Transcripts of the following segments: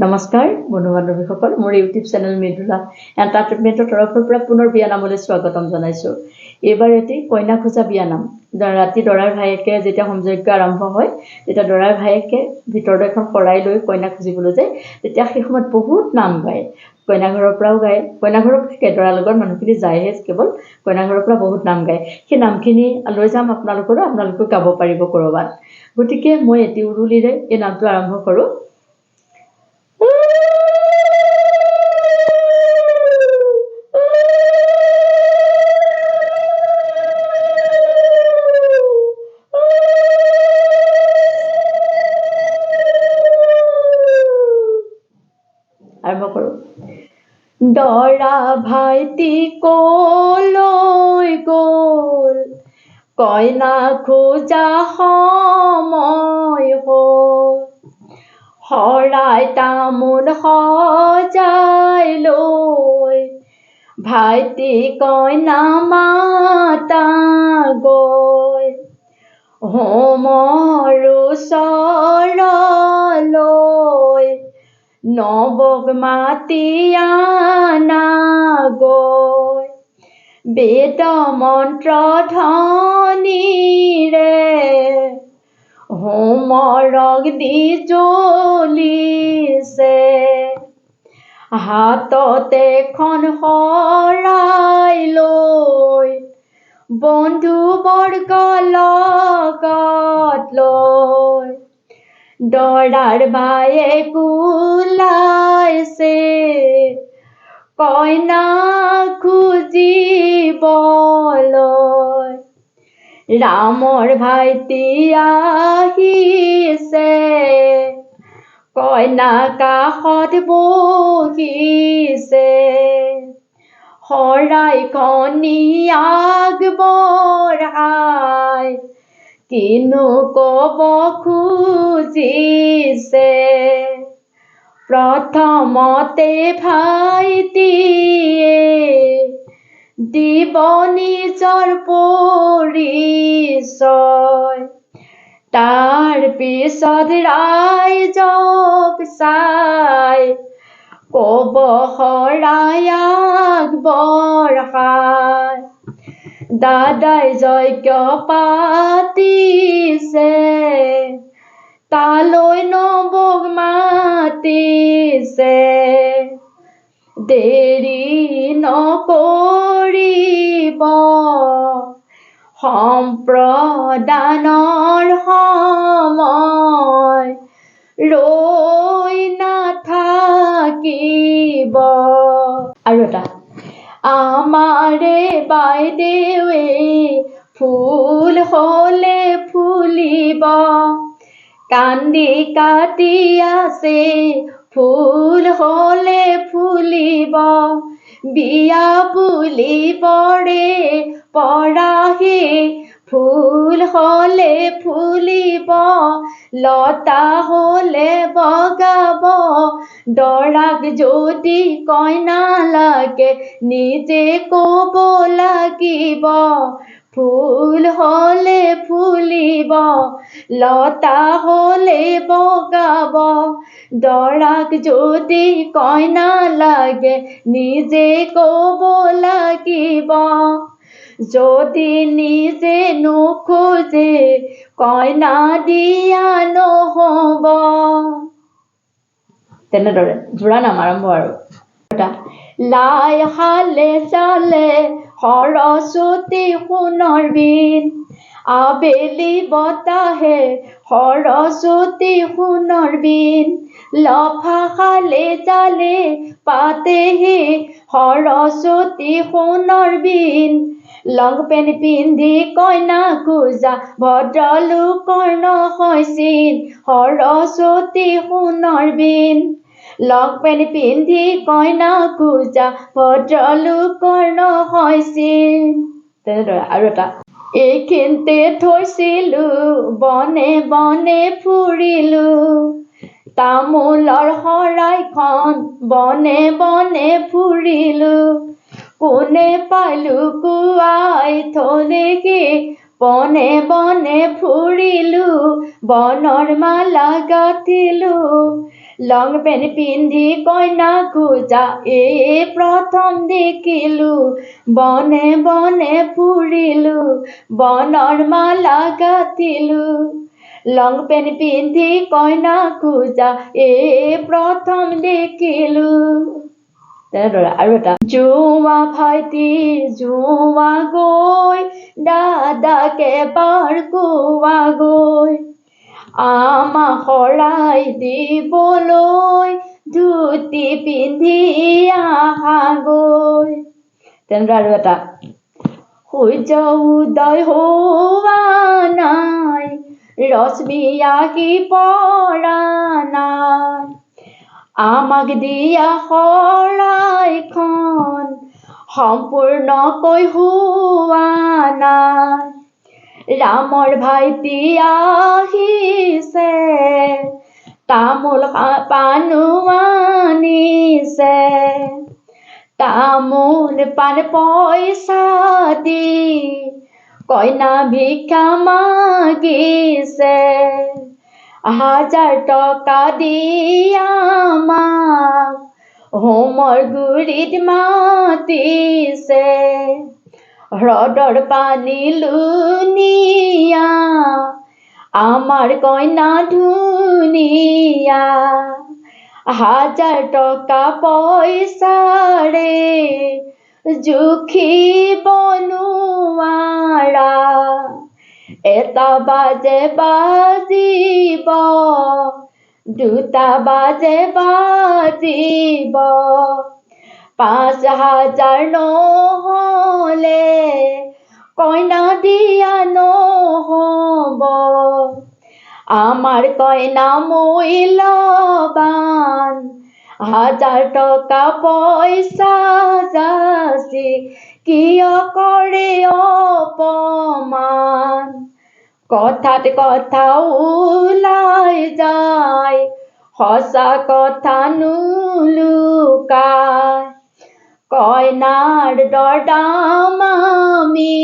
নমস্কাৰ বন্ধু বান্ধৱীসকল, মোৰ ইউটিউব চেনেল মৃদুলা এণ্টাৰটেইনমেণ্টৰ তৰফৰ পৰা পুনৰ বিয়ানামলৈ স্বাগতম জনাইছোঁ। এইবাৰ এটি কইনা খোজা বিয়ানাম। ৰাতি দৰাৰ ভায়েকে যেতিয়া হোমযজ্ঞ আৰম্ভ হয়, তেতিয়া দৰাৰ ভায়েকে ভিতৰত এখন শৰাই লৈ কইনা খুজিবলৈ যায়। তেতিয়া সেই সময়ত বহুত নাম গায়, কইনা ঘৰৰ পৰাও গায়, কইনা ঘৰত দৰাৰ লগত মানুহখিনি যায়হে, কেৱল কইনা ঘৰৰ পৰা বহুত নাম গায়। সেই নামখিনি লৈ যাম আপোনালোকৰো, আপোনালোকেও গাব পাৰিব ক'ৰবাত। গতিকে মই এটি উৰুলিৰে এই নামটো আৰম্ভ কৰোঁ। আৰম্ভ কৰোঁ। দৰা ভাইটি কলৈ গ'ল, কইনা খোজা সময় হ'ল, শৰাই তামোল সজাই লৈ ভাইটি কইনা মাতা গৈ, হোমৰ ওচৰলৈ নৱক মাতি আনা গৈ, বেদ মন্ত্ৰ ধ্বনিৰে হোমৰক দি জ্বলিছে, হাততে এখন শৰাই লৈ বন্ধু বৰ্গ লগত লৈ দৰাৰ ভায়েক ওলাইছে কইনা খুজিবলৈ, ৰামৰ ভাইটি আহিছে কইনা কাষত বহিছে, শৰাইখনি আগবঢ়াই কিনো ক'ব খুজিছে, প্ৰথমতে ভাইটিয়ে দিব নিজৰ পৰিচয়, তাৰ পিছত ৰাইজক চাই ক'ব শৰাই আগবঢ়াই, দাদাই যজ্ঞ পাতিছে তালৈ নৱক মাতিছে, দেৰি নকৰিব সম্প্ৰদানৰ সময় ৰৈ নাথাকিব। আৰু এটা, আমাৰে বাইদেৱে ফুল হ'লে ফুলিব, কান্দি কাটি আছে ফুল হ'লে ফুলিব, বিয়া বুলিবৰে পৰাহি ফুল হ'লে ফুলিব, লতা হ'লে বগাব, দৰাক যদি কইনা লাগে নিজে ক'ব লাগিব, ফুল হ'লে ফুলিব, লতা হ'লে বগাব, দৰাক যদি কইনা লাগে নিজে ক'ব লাগিব, যদি নিজে নোখোজে কইনা দিয়া নহ'ব। তেনেদৰে জোৰা নাম আৰম্ভ। আৰু লাই শালে চালে সৰস্বতী সোণৰ বিন, আবেলি বতাহে সৰস্বতী সোণৰ বিন, লফা শালে জালে পাতেহি সৰস্বতী সোণৰ বিন, লং পেণ্ট পিন্ধি কইনা খোজা ভদ্ৰলোকৰ নহয় চিন, সৰস্বতী সোণৰ বিন, লং পেণ্ট পিন্ধি কইনা খোজা ভদ্ৰলোকৰ নহয় চিন। তেনেদৰে আৰু এটা, এইখিনিতে থৈছিলো বনে বনে ফুৰিলো, তামোলৰ শৰাইখন বনে বনে ফুৰিলো, কোনে পালো কুৱাই থলেগে বনে বনে ফুৰিলো, বনৰ মালা গাঁঠিলো, লং পেণ্ট পিন্ধি কইনা খোজা প্ৰথম দেখিলো বনে বনে ফুৰিলো বনৰ মালা গাঁঠিলো লং পেণ্ট পিন্ধি কইনা খোজা প্ৰথম দেখিলো তেনেদৰে আৰু এটা জোৱা ভাইটি জোৱা গৈ দাদাকে বাৰ কোৱা গৈ আমাক শৰাই দিবলৈ ধুতি পিন্ধি আহাগৈ তেনেদৰে আৰু এটা সূৰ্য উদয় হোৱা নাই ৰশ্মি আহি পৰা নাই আমাক দিয়া শৰাইখন সম্পূৰ্ণকৈ হোৱা নাই ৰামৰ ভাইটি আহিছে তামোল পাণো আনিছে তামোল পাণ পইচা দি কইনা ভিক্ষা মাগিছে 1000 টকা দি আমাক হোমৰ গুৰিত মাতিছে হ্ৰদৰ পানী লুনিয়া আমাৰ কইনা ধুনীয়া 1000 টকা পইচাৰে জুখিব নোৱাৰা এটা বাজে বাজিব দুটা বাজে বাজিব 5000 নহলে কইনা দিয়া নহব আমাৰ কইনা মূল্যৱান 1000 টকা পইচা যাচি কিয় কৰে অপমান কথাত কথা ওলাই যায় সঁচা কথা নুলুকায় কইনাৰ দৰদাম আমি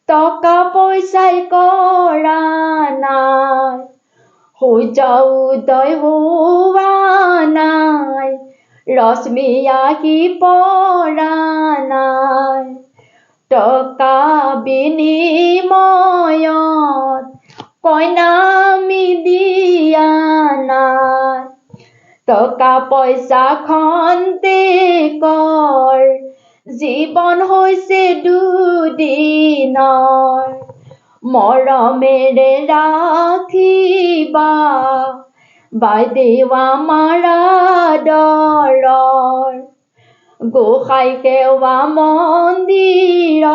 টকা পইচাই কৰা নাই সূৰ্য উদয় হোৱা নাই ৰশ্মি আহি পৰা নাই টকা বিনিময়ত কইনা আমি দিয়া নাই টকা পইচা খন্তেকৰ জীৱন হৈছে দুদিনৰ মৰমেৰে ৰাখিবা বাইদেউ আমাৰ আদৰৰ গোসাঁই সেৱা মন্দিৰত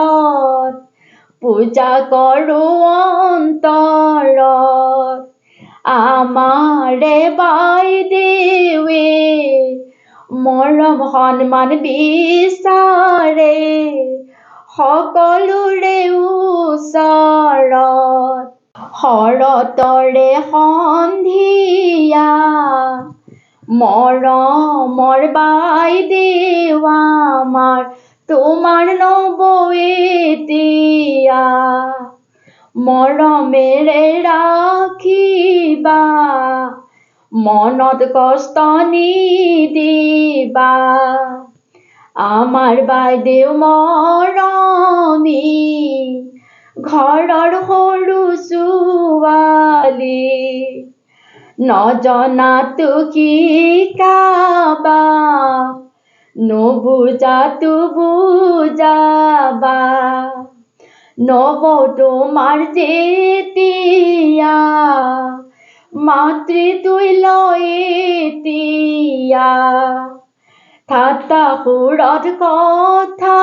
পূজা কৰো অন্তৰত আমাৰে বাইদেৱে মৰম সন্মান বিচাৰে সকলোৰে ওচৰত শৰতৰে সন্ধিয়া মৰমৰ বাইদেউ আমাৰ তোমাৰ নব এতিয়া মৰমেৰে ৰাখিবা মনত কষ্ট নিদিবা আমাৰ বাইদেউ মৰমী ঘৰৰ সৰু ছোৱালী নজনাতো শিকাবা নুবুজাতো বুজাবা নব তোমাৰ যেতিয়া মাতৃতুল্য এতিয়া ঠাট্টা সুৰত কথা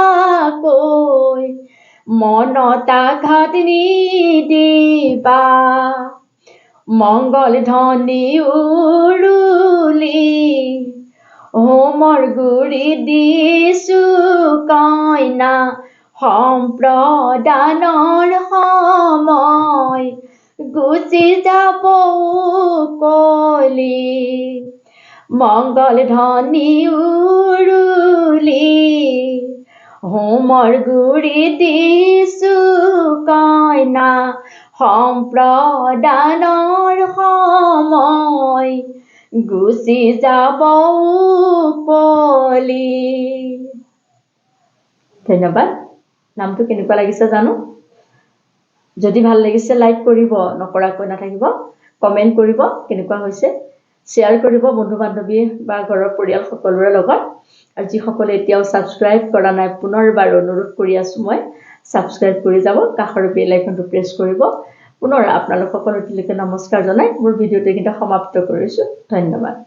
কৈ মনত আঘাত নিদিবা মংগল ধ্বনি উৰুলি হোমৰ গুৰি দিছো কইনা সম্প্ৰদানৰ সময় গুচি যাব কলি মংগল ধ্বনি উৰুলি হোমৰ গুৰি দিছো কইনা সম্প্ৰদানৰ সময় গুচি যাব কলি। ধন্যবাদ। নামটো কেনেকুৱা লাগিছে জানো। যদি ভাল লাগিছে লাইক কৰিব, নকৰাকৈ নাথাকিব, কমেণ্ট কৰিব কেনেকুৱা হৈছে, শ্বেয়াৰ কৰিব বন্ধু বান্ধৱী বা ঘৰৰ পৰিয়াল সকলোৰে লগত। আৰু যিসকলে এতিয়াও ছাবস্ক্ৰাইব কৰা নাই, পুনৰবাৰ অনুৰোধ কৰি আছোঁ মই, ছাবস্ক্ৰাইব কৰি যাব, কাষৰ বেল আইকনটো প্ৰেছ কৰিব। পুনৰ আপোনালোক সকলোলৈকে নমস্কাৰ জনাই মোৰ ভিডিঅ'টো কিন্তু সমাপ্ত কৰিছোঁ। ধন্যবাদ।